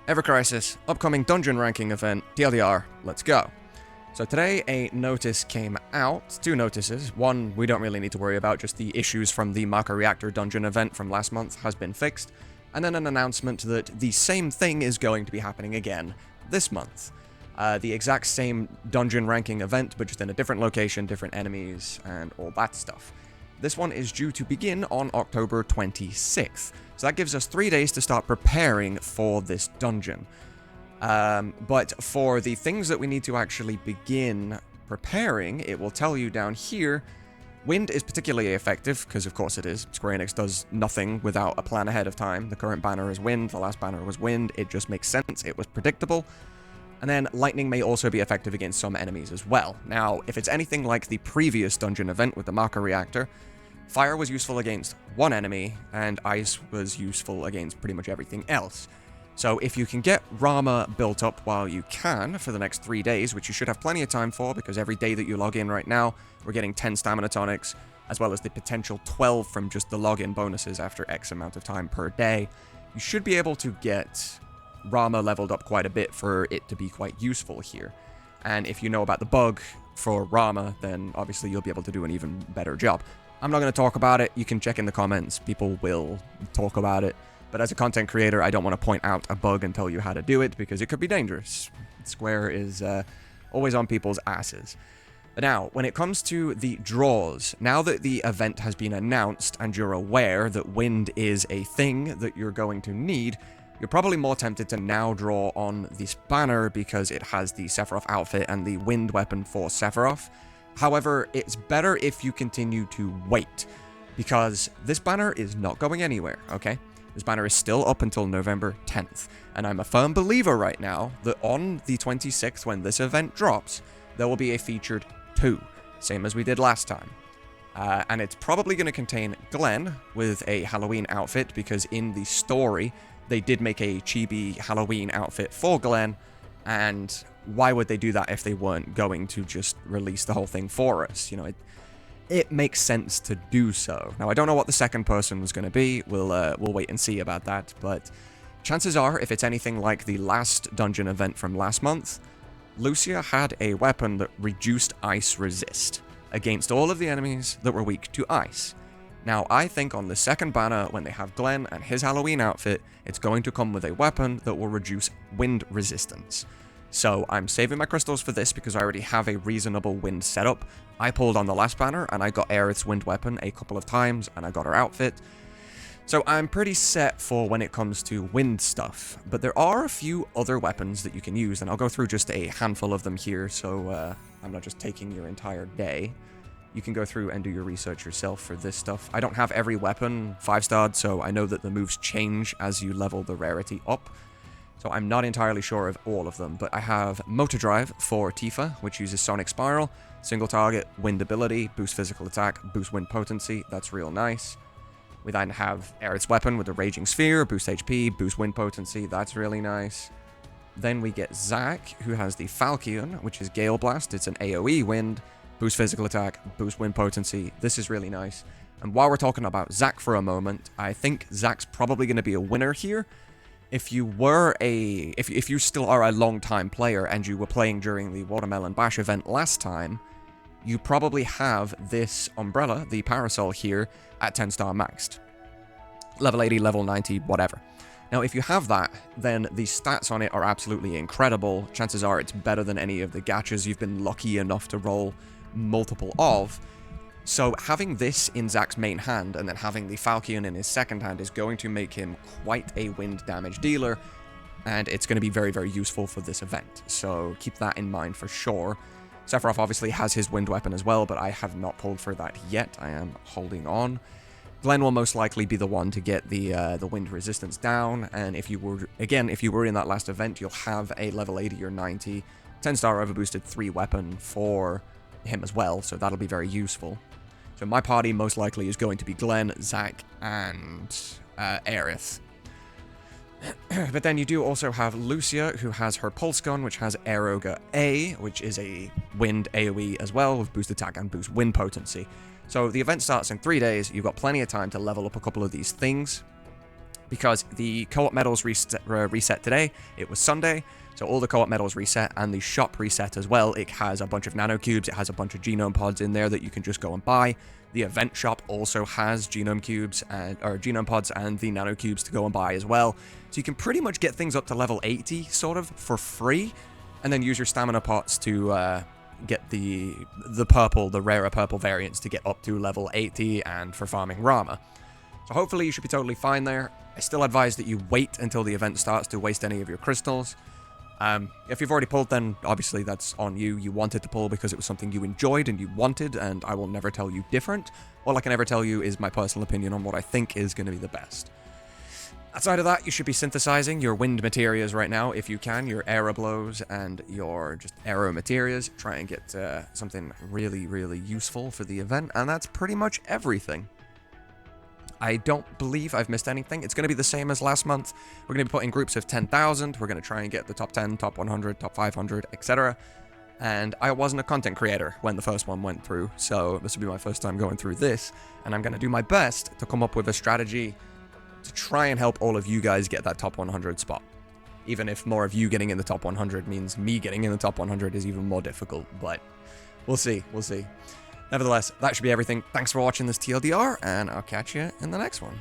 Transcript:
Ever Crisis, upcoming dungeon ranking event, TLDR, let's go. So today a notice came out, two notices. One we don't really need to worry about, just the issues from the Mako Reactor dungeon event from last month has been fixed. And then an announcement that the same thing is going to be happening again this month. The exact same dungeon ranking event, but just in a different location, different enemies, and all that stuff. This one is due to begin on October 26th. So that gives us 3 days to start preparing for this dungeon. But for the things that we need to actually begin preparing, it will tell you down here, wind is particularly effective, because of course it is. Square Enix does nothing without a plan ahead of time. The current banner is wind, the last banner was wind, it just makes sense, it was predictable. And then lightning may also be effective against some enemies as well. Now, if it's anything like the previous dungeon event with the Mako Reactor, fire was useful against one enemy, and ice was useful against pretty much everything else. So if you can get Rama built up while you can for the next 3 days, which you should have plenty of time for, because every day that you log in right now, we're getting 10 stamina tonics, as well as the potential 12 from just the login bonuses after X amount of time per day. You should be able to get Rama leveled up quite a bit for it to be quite useful here. And if you know about the bug for Rama, then obviously you'll be able to do an even better job. I'm not going to talk about it. You can check in the comments. People will talk about it. But as a content creator, I don't want to point out a bug and tell you how to do it, because it could be dangerous. Square is always on people's asses. But now, when it comes to the draws, now that the event has been announced and you're aware that wind is a thing that you're going to need, you're probably more tempted to now draw on this banner because it has the Sephiroth outfit and the wind weapon for Sephiroth. However, it's better if you continue to wait, because this banner is not going anywhere, okay? This banner is still up until November 10th, and I'm a firm believer right now that on the 26th, when this event drops, there will be a featured 2, same as we did last time. And it's probably going to contain Glenn with a Halloween outfit, because in the story, they did make a chibi Halloween outfit for Glenn, and why would they do that if they weren't going to just release the whole thing for us? You know, it makes sense to do so. Now, I don't know what the second person was going to be. We'll wait and see about that, but chances are, if it's anything like the last dungeon event from last month, Lucia had a weapon that reduced ice resist against all of the enemies that were weak to ice. Now, I think on the second banner, when they have Glenn and his Halloween outfit, it's going to come with a weapon that will reduce wind resistance. So I'm saving my crystals for this because I already have a reasonable wind setup. I pulled on the last banner and I got Aerith's wind weapon a couple of times and I got her outfit. So I'm pretty set for when it comes to wind stuff. But there are a few other weapons that you can use, and I'll go through just a handful of them here, so I'm not just taking your entire day. You can go through and do your research yourself for this stuff. I don't have every weapon 5-starred, so I know that the moves change as you level the rarity up. So I'm not entirely sure of all of them, but I have Motor Drive for Tifa, which uses Sonic Spiral, single target, wind ability, boost physical attack, boost wind potency. That's real nice. We then have Aerith's weapon with the Raging Sphere, boost HP, boost wind potency. That's really nice. Then we get Zack, who has the Falchion, which is Gale Blast. It's an AoE wind, boost physical attack, boost wind potency. This is really nice. And while we're talking about Zack for a moment, I think Zack's probably going to be a winner here. If you still are a long-time player and you were playing during the Watermelon Bash event last time, you probably have this umbrella, the parasol here, at 10-star maxed. Level 80, level 90, whatever. Now, if you have that, then the stats on it are absolutely incredible. Chances are it's better than any of the gachas you've been lucky enough to roll multiple of. So having this in Zack's main hand and then having the Falchion in his second hand is going to make him quite a wind damage dealer, and it's going to be very, very useful for this event. So keep that in mind for sure. Sephiroth obviously has his wind weapon as well, but I have not pulled for that yet. I am holding on. Glenn will most likely be the one to get the wind resistance down, and if you were in that last event, you'll have a level 80 or 90 10-star overboosted 3 weapon for him as well, so that'll be very useful. So my party most likely is going to be Glenn, Zack, and Aerith. But then you do also have Lucia, who has her Pulse Gun, which has Aeroga A, which is a wind AoE as well, with boost attack and boost wind potency. So the event starts in 3 days, you've got plenty of time to level up a couple of these things. because the co-op medals reset today. It was Sunday, so all the co-op medals reset, and the shop reset as well. It has a bunch of nanocubes, it has a bunch of genome pods in there that you can just go and buy. The event shop also has genome cubes or genome pods and the nanocubes to go and buy as well. So you can pretty much get things up to level 80 sort of for free, and then use your stamina pots to get the rarer purple variants to get up to level 80 and for farming Rama. So hopefully you should be totally fine there. I still advise that you wait until the event starts to waste any of your crystals. If you've already pulled, then obviously that's on you. You wanted to pull because it was something you enjoyed and you wanted, and I will never tell you different. All I can ever tell you is my personal opinion on what I think is going to be the best. Outside of that, you should be synthesizing your wind materias right now, if you can, your aero blows and your just aero materias. Try and get something really, really useful for the event, and that's pretty much everything. I don't believe I've missed anything. It's going to be the same as last month. We're going to be putting groups of 10,000. We're going to try and get the top 10, top 100, top 500, etc. And I wasn't a content creator when the first one went through, so this will be my first time going through this. And I'm going to do my best to come up with a strategy to try and help all of you guys get that top 100 spot. Even if more of you getting in the top 100 means me getting in the top 100 is even more difficult, but we'll see, we'll see. Nevertheless, that should be everything. Thanks for watching this TLDR, and I'll catch you in the next one.